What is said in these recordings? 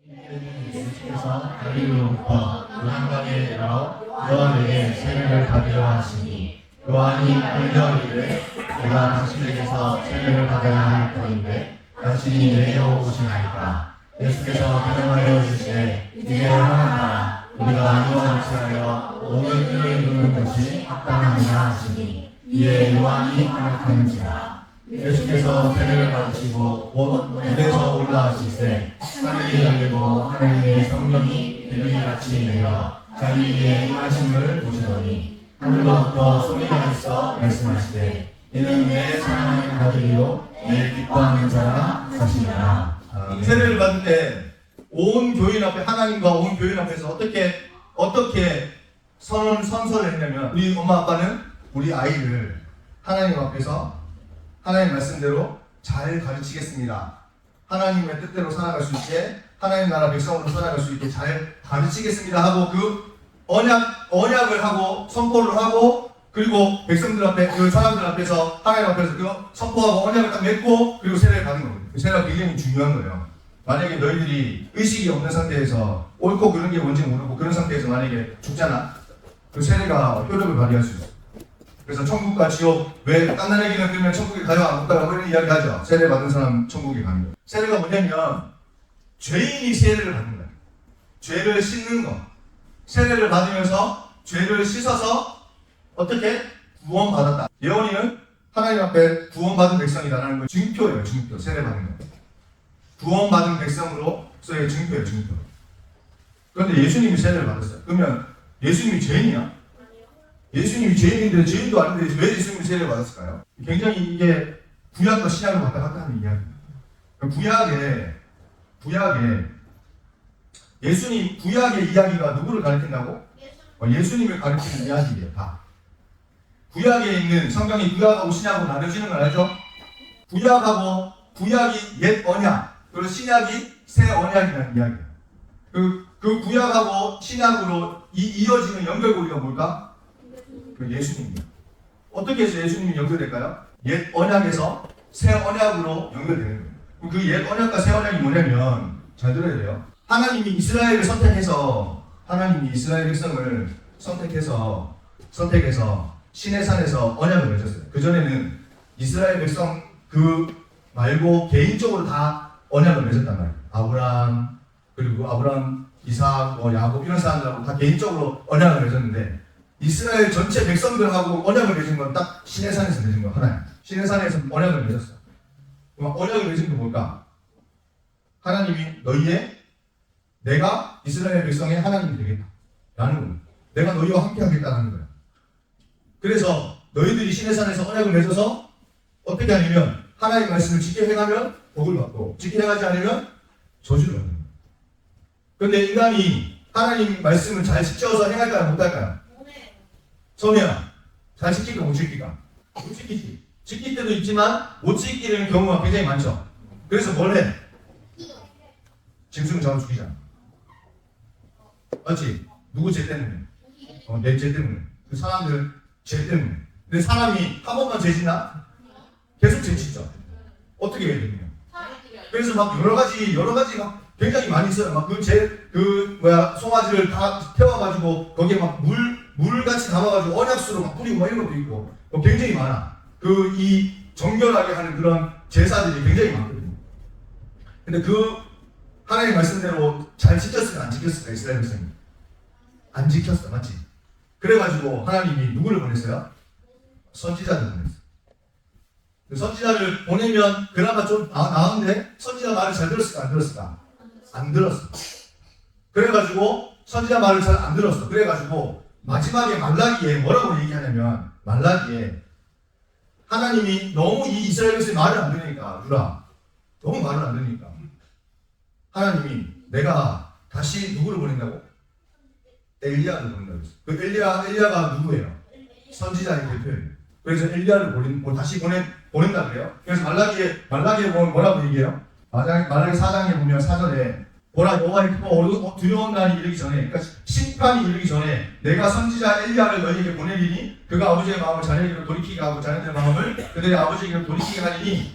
예수께서 갈릴리로부터 요한강에 내려 요한에게 세례를 받으려 하시니 요한이 알려 이르되 내가 당신에게서 세례를 받아야 할 터인데 당신이 내게로 오시나이까. 예수께서 대답하여 이르시되 이제 하나님아 우리가 요한을 하여 오늘 뜰을 두는 것이 합당하냐 하시니 이에 요한이 생각하는지라. 예수께서 세례를 받으시고 곧 무대에서 올라가시되 하늘이 열리고 하나님의 성령이 비둘기같이 내려 자기에게 임하심을 보시더니 하늘로부터 소리가 있어 말씀하시되 이는 내 사랑하는 아들이요 내 기뻐하는 자라 하시니라. 세례를 받을 때 온 교인 앞에, 하나님과 온 교인 앞에서 어떻게 선서를 했냐면, 우리 엄마 아빠는 우리 아이를 하나님 앞에서 하나님 말씀대로 잘 가르치겠습니다. 하나님의 뜻대로 살아갈 수 있게, 하나님 나라 백성으로 살아갈 수 있게 잘 가르치겠습니다 하고 그 언약을 하고 선포를 하고, 그리고 백성들 앞에, 그 사람들 앞에서, 하나님 앞에서 그 선포하고 언약을 딱 맺고 그리고 세례를 받는 거거든요. 그 세례가 굉장히 중요한 거예요. 만약에 너희들이 의식이 없는 상태에서 옳고 그른 게 뭔지 모르고 그런 상태에서 만약에 죽잖아. 그 세례가 효력을 발휘할 수 있어. 그래서 천국과 지옥, 왜 딴 나라 얘기는 들으면 천국에 가요 안 가요 그런 이야기 하죠. 세례 받은 사람 천국에 가는 거예요. 세례가 뭐냐면 죄인이 세례를 받는 거예요. 죄를 씻는 거. 세례를 받으면서 죄를 씻어서 어떻게? 구원받았다. 예언이는 하나님 앞에 구원받은 백성이다라는 거 증표예요. 증표. 세례 받는 거. 구원받은 백성으로서의 증표예요. 증표. 그런데 예수님이 세례를 받았어요. 그러면 예수님이 죄인이야? 예수님이 죄인인데 죄인도 아닌데 왜 예수님이 세례를 받았을까요? 굉장히 이게 구약과 신약을 왔다 갔다 하는 이야기예요. 구약에 예수님, 구약의 이야기가 누구를 가리킨다고? 예수님을 가리키는 이야기예요. 다. 구약에 있는 성경이 구약하고 신약으로 나눠지는 걸 알죠? 구약이 옛 언약, 그리고 신약이 새 언약이라는 이야기예요. 그 구약하고 신약으로 이어지는 연결고리가 뭘까? 그 예수님이에요. 어떻게 해서 예수님이 연결될까요? 옛 언약에서 새 언약으로 연결되는 거예요. 그 옛 언약과 새 언약이 뭐냐면, 잘 들어야 돼요. 하나님이 이스라엘 백성을 선택해서 시내산에서 언약을 맺었어요. 그전에는 이스라엘 백성 말고 개인적으로 다 언약을 맺었단 말이에요. 아브라함, 이삭, 야곱 이런 사람들하고 다 개인적으로 언약을 맺었는데, 이스라엘 전체 백성들하고 언약을 맺은 건 딱 시내산에서 맺은 거야. 하나님. 시내산에서 언약을 맺었어. 언약을 맺은 게 뭘까? 하나님이 내가 이스라엘 백성의 하나님이 되겠다 라는 거예요. 내가 너희와 함께 하겠다는 거예요. 그래서 너희들이 시내산에서 언약을 맺어서 어떻게 하냐면, 하나님 말씀을 지켜 행하면 복을 받고, 지켜 행하지 않으면 저주를 받는 거예요. 그런데 인간이 하나님 말씀을 잘 지켜서 행할까요? 못할까요? 소미야, 잘 지킬까? 못 지킬까? 못 지키지. 지킬 때도 있지만 못 지키는 경우가 굉장히 많죠. 그래서 뭘 해? 짐승을 잡아 죽이잖아. 맞지? 누구 죄 때문에? 내 죄 때문에. 그 사람들 죄 때문에. 근데 사람이 한 번만 죄 지나? 계속 죄 짓죠. 어떻게 해야 되냐? 그래서 막 여러 가지 막 굉장히 많이 있어요. 막 송아지를 다 태워가지고 거기에 막 물같이 담아가지고 언약수로 막 뿌리고 막 이런 것도 있고, 굉장히 많아. 이 정결하게 하는 그런 제사들이 굉장히 많거든요. 근데 하나님 말씀대로 잘 지켰을까 안 지켰을까? 이스라엘 백성이 안 지켰어. 맞지? 그래가지고 하나님이 누구를 보냈어요? 선지자를 보냈어요. 선지자를 보내면 그나마 좀 나은데, 선지자 말을 잘 들었을까 안 들었을까? 안 들었어. 그래가지고 선지자 말을 잘 안 들었어. 그래가지고 마지막에 말라기에 뭐라고 얘기하냐면, 말라기에 하나님이 너무 이 이스라엘 백성이 말을 안 들으니까, 너무 말을 안 들으니까 하나님이 내가 다시 누구를 보낸다고? 엘리야를 보낸다고 했어. 그 엘리야가 누구예요? 선지자의 대표예요. 그래서 엘리야를 다시 보낸다 그래요. 그래서 말라기에 뭐라고 얘기해요? 말라기 4장에 보면 4절에 보라 여호와의 크고 두려운 날이 이르기 전에, 그러니까 심판이 이르기 전에 내가 선지자 엘리야를 너희에게 보내리니 그가 아버지의 마음을 자녀에게로 돌이키게 하고 자녀들의 마음을 그들의 아버지에게로 돌이키게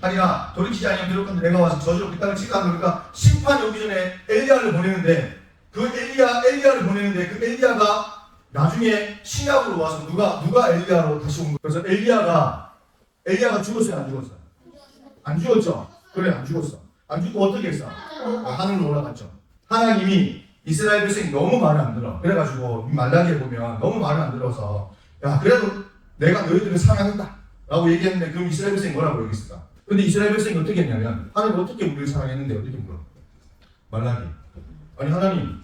하리라. 돌이키지 아니하면 들었건데 내가 와서 저주로 그 땅을 치다. 그러니까 심판이 오기 전에 엘리야를 보내는데 그 엘리야를 보내는데 그 엘리야가 나중에 신약으로 와서 누가 엘리야로 다시 온 거예요. 그래서 엘리야가 죽었어요, 안 죽었어요? 안 죽었죠? 그래, 안 죽었어. 안 죽고 어떻게 했어? 하늘로 올라갔죠. 하나님이 이스라엘 백성이 너무 말을 안 들어. 그래가지고 말라기에 보면 너무 말을 안 들어서 야 그래도 내가 너희들을 사랑한다 라고 얘기했는데 그럼 이스라엘 백성이 뭐라고 얘기했을까? 근데 이스라엘 백성이 어떻게 했냐면 하나님 어떻게 우리를 사랑했는데 어떻게 물어? 말라기. 아니 하나님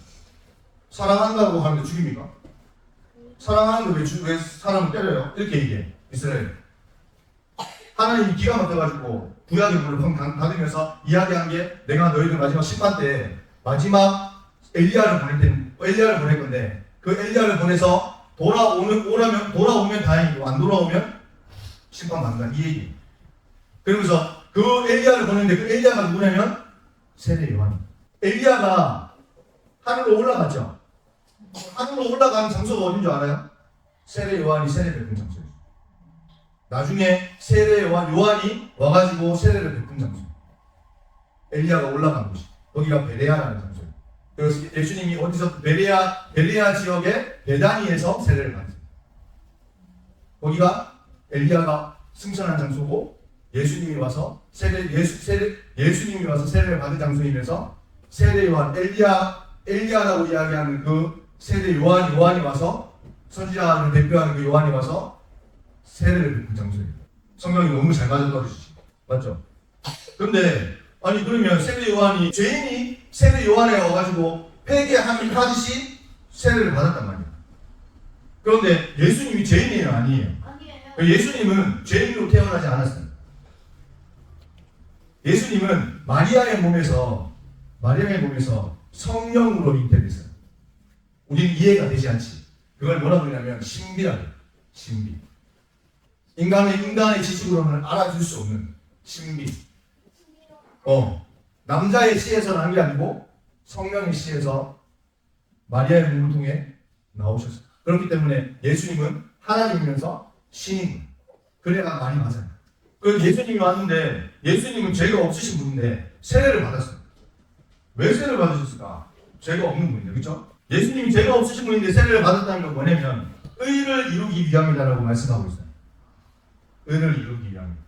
사랑한다고 하는데 죽입니까? 사랑하는데 왜 사람을 때려요? 이렇게 얘기해 이스라엘. 하나님이 기가 막혀가지고 구약의 문을 닫으면서 이야기한 게 내가 너희들 마지막 심판 때 마지막 엘리야를 보낼 건데 그 엘리야를 보내서 돌아오면 다행이고 안 돌아오면 심판받는다 이 얘기. 그러면서 그 엘리야를 보냈는데 그 엘리야가 누구냐면 세례 요한. 엘리야가 하늘로 올라갔죠. 하늘로 올라가는 장소가 어딘 줄 알아요? 세례 요한이 세례 베푼 장소예요. 나중에 세례 요한이 와가지고 세례를 베푼 장소. 엘리야가 올라간 곳이. 거기가 베레아라는 장소예요. 그래서 예수님이 어디서 베레아 지역의 베다니에서 세례를 받았어요. 거기가 엘리야가 승천한 장소고 예수님이 와서 예수님이 와서 세례를 받은 장소이면서 세례 요한 엘리야라고 이야기하는 그 세례 요한이 와서 선지자를 대표하는 그 요한이 와서 세례를 베푼 장소예요. 성경이 너무 잘 맞아떨어지지. 맞죠? 근데 아니 그러면 세례 요한이 죄인이 세례 요한에 와가지고 회개하듯이 세례를 받았단 말이에요. 그런데 예수님이 죄인이 아니에요. 예수님은 죄인으로 태어나지 않았어요. 예수님은 마리아의 몸에서 성령으로 잉태됐어요. 우리는 이해가 되지 않지. 그걸 뭐라고 그러냐면 신비라고 해요. 신비. 인간의 지식으로는 알아줄 수 없는 신비. 남자의 씨에서 난 게 아니고 성령의 씨에서 마리아의 몸을 통해 나오셨어요. 그렇기 때문에 예수님은 하나님이면서 신인. 그래야 말이 맞아요. 그래서 예수님이 왔는데 예수님은 죄가 없으신 분인데 세례를 받았어요. 왜 세례를 받으셨을까? 죄가 없는 분인데, 그렇죠? 예수님이 죄가 없으신 분인데 세례를 받았다는 건 뭐냐면 의를 이루기 위함이다라고 말씀하고 있어요. 의를 이루기 위함.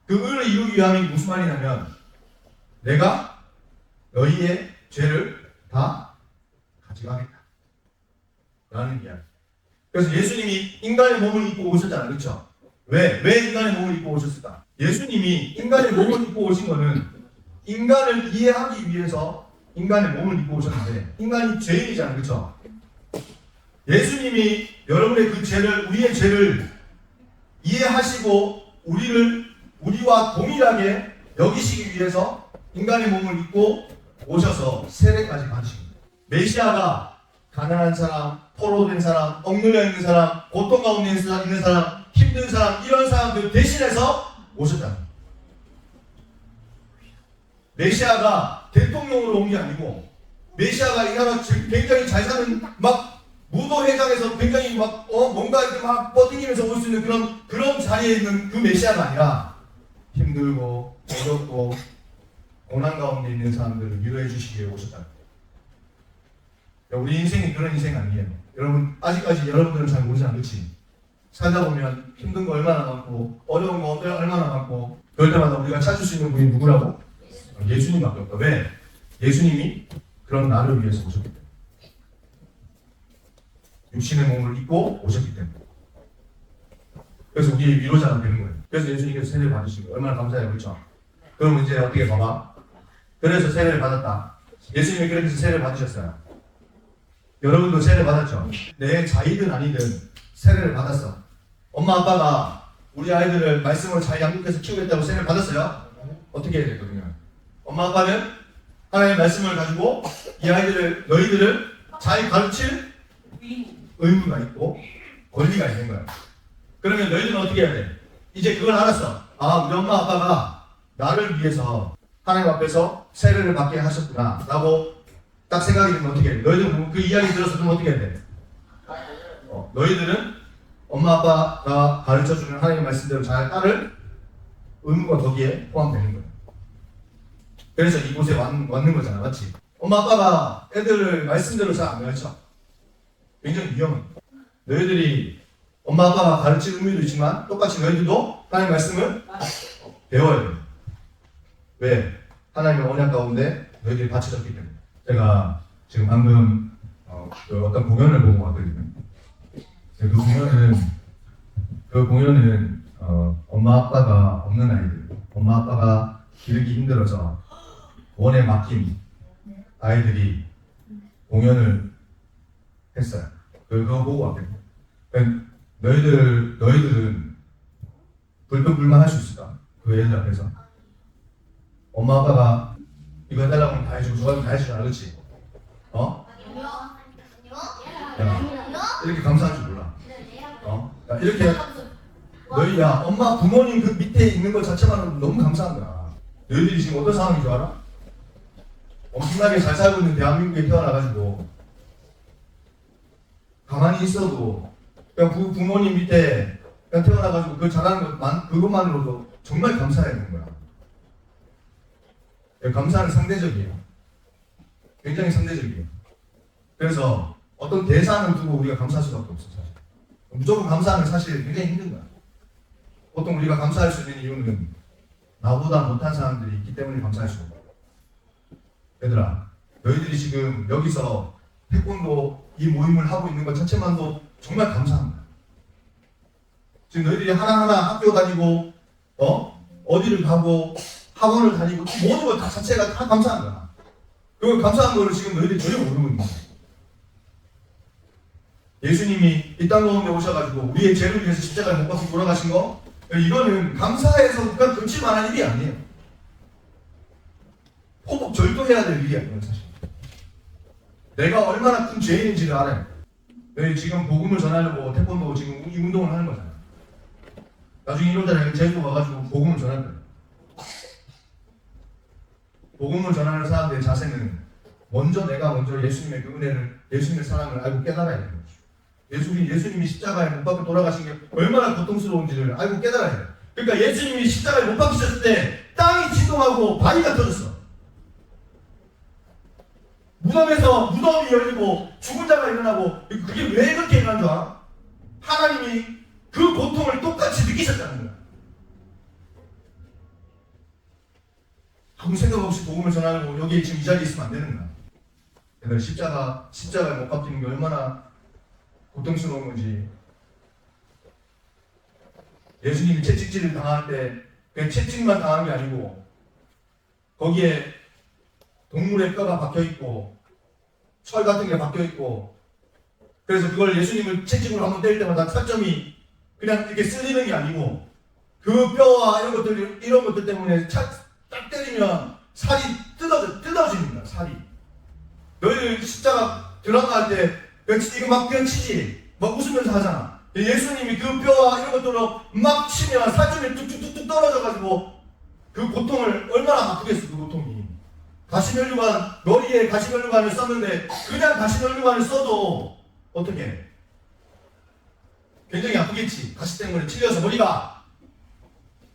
그 의를 이루기 위함이 무슨 말이냐면 내가 너희의 죄를 다 가져가겠다 라는 이야기. 그래서 예수님이 인간의 몸을 입고 오셨잖아요. 그렇죠? 왜 인간의 몸을 입고 오셨을까? 예수님이 인간의 몸을 입고 오신 거는 인간을 이해하기 위해서 인간의 몸을 입고 오셨는데 인간이 죄인이잖아요. 그렇죠? 예수님이 여러분의 그 죄를, 우리의 죄를 이해하시고 우리와 동일하게 여기시기 위해서 인간의 몸을 입고 오셔서 세례까지 받으십니다. 메시아가 가난한 사람, 포로된 사람, 억눌려 있는 사람, 고통 가운데 있는 사람, 힘든 사람, 이런 사람들 대신해서 오셨다. 메시아가 대통령으로 온 게 아니고 메시아가 이 나라 굉장히 잘 사는 막 무도회장에서 굉장히 막 뭔가 이렇게 막 뻗으면서 올 수 있는 그런 자리에 있는 그 메시아가 아니라 힘들고 어렵고 고난 가운데 있는 사람들을 위로해 주시기 위해 오셨다. 우리 인생이 그런 인생 아니에요. 여러분 아직까지 여러분들은 잘 모르지 않겠지. 살다 보면 힘든 거 얼마나 많고 어려운 거 얼마나 많고 그럴 때마다 우리가 찾을 수 있는 분이 누구라고? 예수님밖에 없다. 왜? 예수님이 그런 나를 위해서 오셨기 때문에. 육신의 몸을 입고 오셨기 때문에. 그래서 우리의 위로자가 되는 거예요. 그래서 예수님께서 세례를 받으신 거예요. 얼마나 감사해요. 그렇죠? 그럼 이제 어떻게 봐봐. 그래서 세례를 받았다. 예수님이 그래서 세례를 받으셨어요. 여러분도 세례 받았죠? 내 자이든 아니든 세례를 받았어. 엄마 아빠가 우리 아이들을 말씀으로 잘 양육해서 키우겠다고 세례를 받았어요. 어떻게 해야 되거든요? 엄마 아빠는 하나님의 말씀을 가지고 이 아이들을, 너희들을 잘 가르칠 의무가 있고 권리가 있는 거야. 그러면 너희들은 어떻게 해야 돼? 이제 그걸 알았어. 우리 엄마 아빠가 나를 위해서 하나님 앞에서 세례를 받게 하셨구나 라고 딱 생각이 들면 어떻게 해? 너희들 그 이야기 들어서 좀 어떻게 해야 돼? 너희들은 엄마 아빠가 가르쳐주는 하나님의 말씀대로 잘 따를 의무가 거기에 포함되는 거예요. 그래서 이곳에 왔는 거잖아, 맞지? 엄마 아빠가 애들을 말씀대로 잘 안 가르쳐. 굉장히 위험해. 너희들이 엄마 아빠가 가르칠 의무도 있지만 똑같이 너희들도 하나님의 말씀을 배워야 돼요. 왜? 하나님의 언약 가운데 너희들이 받쳐졌기 때문에. 제가 지금 방금 어떤 공연을 보고 왔거든요. 그 공연은 엄마 아빠가 없는 아이들, 엄마 아빠가 기르기 힘들어서 원에 맡긴 아이들이 공연을 했어요. 그거 보고 왔거든요. 너희들은 불평불만할 수 있을까? 그 애들 앞에서 엄마 아빠가 이거 해달라고 하면 다 해주고 저거 하면 다 해주잖아, 그렇지? 야, 이렇게 감사할 줄 몰라. 야, 이렇게 너희야 엄마 부모님 그 밑에 있는 것 자체만으로 너무 감사한 거야. 너희들이 지금 어떤 상황인 줄 알아? 엄청나게 잘 살고 있는 대한민국에 태어나가지고 가만히 있어도 그냥 부모님 밑에 그냥 태어나가지고 그 잘하는 그것만으로도 정말 감사해야 되는 거야. 감사는 상대적이에요. 굉장히 상대적이에요. 그래서 어떤 대상을 두고 우리가 감사할 수밖에 없어, 사실. 무조건 감사하는 사실 굉장히 힘든 거야. 보통 우리가 감사할 수 있는 이유는 나보다 못한 사람들이 있기 때문에 감사할 수 없고. 얘들아, 너희들이 지금 여기서 태권도 이 모임을 하고 있는 것 자체만도 정말 감사한 거야. 지금 너희들이 하나하나 학교 다니고, 어디를 가고, 학원을 다니고, 모든 것 자체가 다 감사한 거야. 그 감사한 거를 지금 너희들이 전혀 모르고 있는 거야. 예수님이 이 땅 가운데 오셔가지고 우리의 죄를 위해서 십자가에 못 박혀 돌아가신 거, 이거는 감사해서 그냥 그칠만한 일이 아니에요. 호복 절도해야 될 일이 아니에요, 사실. 내가 얼마나 큰 죄인인지를 알아요. 너희 지금 복음을 전하려고 태권도 지금 이 운동을 하는 거잖아. 나중에 1월달에 제주도 와가지고 복음을 전할 거예요. 복음을 전하는 사람들의 자세는 내가 먼저 예수님의 그 은혜를, 예수님의 사랑을 알고 깨달아야 되는 거죠. 예수님이 십자가에 못 박혀 돌아가신 게 얼마나 고통스러운지를 알고 깨달아야 돼요. 그러니까 예수님이 십자가에 못 박히셨을 때 땅이 진동하고 바위가 터졌어. 무덤에서 무덤이 열리고 죽은 자가 일어나고, 그게 왜 그렇게 일어난 줄 알아? 하나님이 그 고통을 똑같이 느끼셨다는 거야. 아무 생각 없이 복음을 전하고 여기 지금 이 자리에 있으면 안 되는 거야. 얘들 십자가에 못 박히는 게 얼마나 고통스러운 건지. 예수님이 채찍질을 당할 때 그냥 채찍만 당한 게 아니고 거기에 동물의 뼈가 박혀있고 철 같은 게 박혀있고, 그래서 그걸 예수님을 채찍으로 한번 때릴 때마다 살점이 그냥 이렇게 쓸리는 게 아니고 그 뼈와 이런 것들 때문에 딱 때리면 살이 뜯어지는 거야, 살이. 너희들 십자가 드라마 할 때 이거 막 그냥 치지, 막 웃으면서 하잖아. 예수님이 그 뼈와 이런 것들로 막 치면 살점이 뚝뚝뚝뚝 떨어져가지고 그 고통을 얼마나 아프겠어, 그 고통이. 가시면류관, 머리에 가시면류관을 썼는데 그냥 가시면류관을 써도 어떻게 해? 굉장히 아프겠지. 가시 때문에 찔려서 머리가.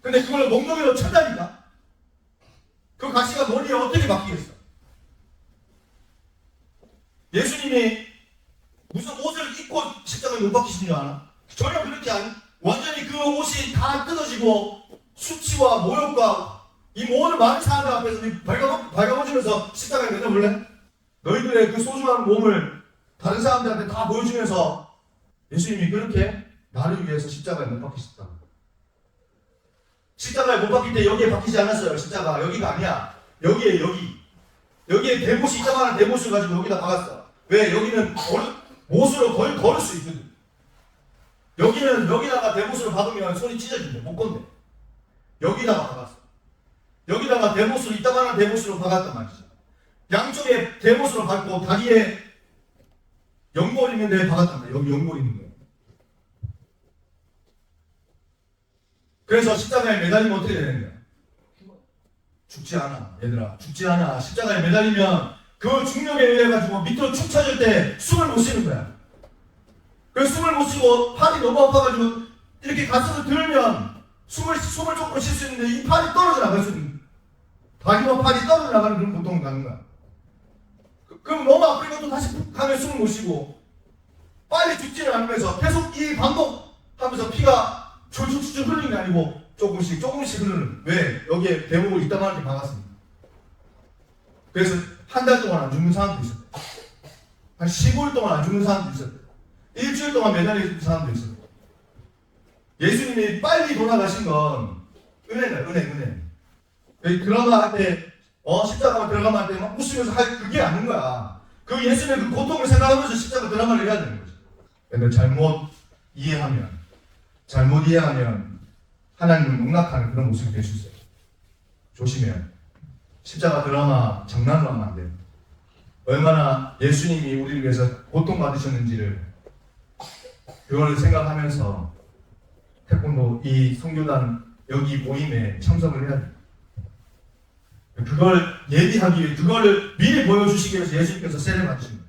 근데 그걸 몽둥이로 쳤다니까. 그 가시가 머리에 어떻게 박히겠어? 예수님이 무슨 옷을 입고 십자가에 못 박히신 줄 아나? 전혀 그렇게 완전히 그 옷이 다 뜯어지고 수치와 모욕과 이 모든 많은 사람들 앞에서 발가벗으면서 십자가에 내려볼래? 너희들의 그 소중한 몸을 다른 사람들한테 다 보여주면서 예수님이 그렇게 나를 위해서 십자가에 못 박히셨다. 십자가에 못 박힐 때 여기에 박히지 않았어요. 십자가 여기가 아니야. 여기에 여기에 대못이 이자만한 대못을 가지고 여기다 박았어. 왜? 여기는 못으로 걸을 수 있거든. 여기다가 대못으로 박으면 손이 찢어진대. 못 건데. 여기다가 박았어. 여기다가 대못으로 이따만한 대못으로 박았단 말이죠. 양쪽에 대못으로 박고 다리에 연골 있는 데에 박았단 말이야. 여기 연골 있는 거예요. 그래서 십자가에 매달리면 어떻게 되는 거야? 죽지 않아, 얘들아. 죽지 않아. 십자가에 매달리면 그 중력에 의해 가지고 밑으로 축 처질 때 숨을 못 쉬는 거야. 그 숨을 못 쉬고 팔이 너무 아파가지고 이렇게 가슴을 들면 숨을 조금 쉴 수 있는데 이 팔이 떨어져 나갈 수 있는, 다리와 팔이 떨어져 나가는 그런 고통을 갖는 거야. 그럼 너무 아프니까 또 다시 푹 가면 숨을 못 쉬고 빨리 죽지는 않으면서 계속 이 반복하면서 피가 줄줄줄 흐르는 게 아니고 조금씩 흐르는. 왜? 여기에 대목을 이따만하게 박았습니다. 그래서 한 달 동안 안 죽는 사람도 있었대. 한 15일 동안 안 죽는 사람도 있었대. 일주일 동안 매달려 있는 사람도 있었대. 예수님이 빨리 돌아가신 건 은혜다, 은혜. 여기 드라마 할 때, 십자가만 들어가면 할 때 막 웃으면서 할 그게 아닌 거야. 그 예수님의 그 고통을 생각하면서 십자가 드라마를 해야 되는 거지. 근데 잘못 이해하면 하나님을 농락하는 그런 모습이 될 수 있어요. 조심해야 돼. 십자가 드라마 장난으로 하면 안 돼요. 얼마나 예수님이 우리를 위해서 고통받으셨는지를 그걸 생각하면서 태권도 이 선교단 여기 모임에 참석을 해야 돼요. 그걸 예비하기 위해, 그거를 미리 보여주시기 위해서 예수님께서 세례 받으신 거예요.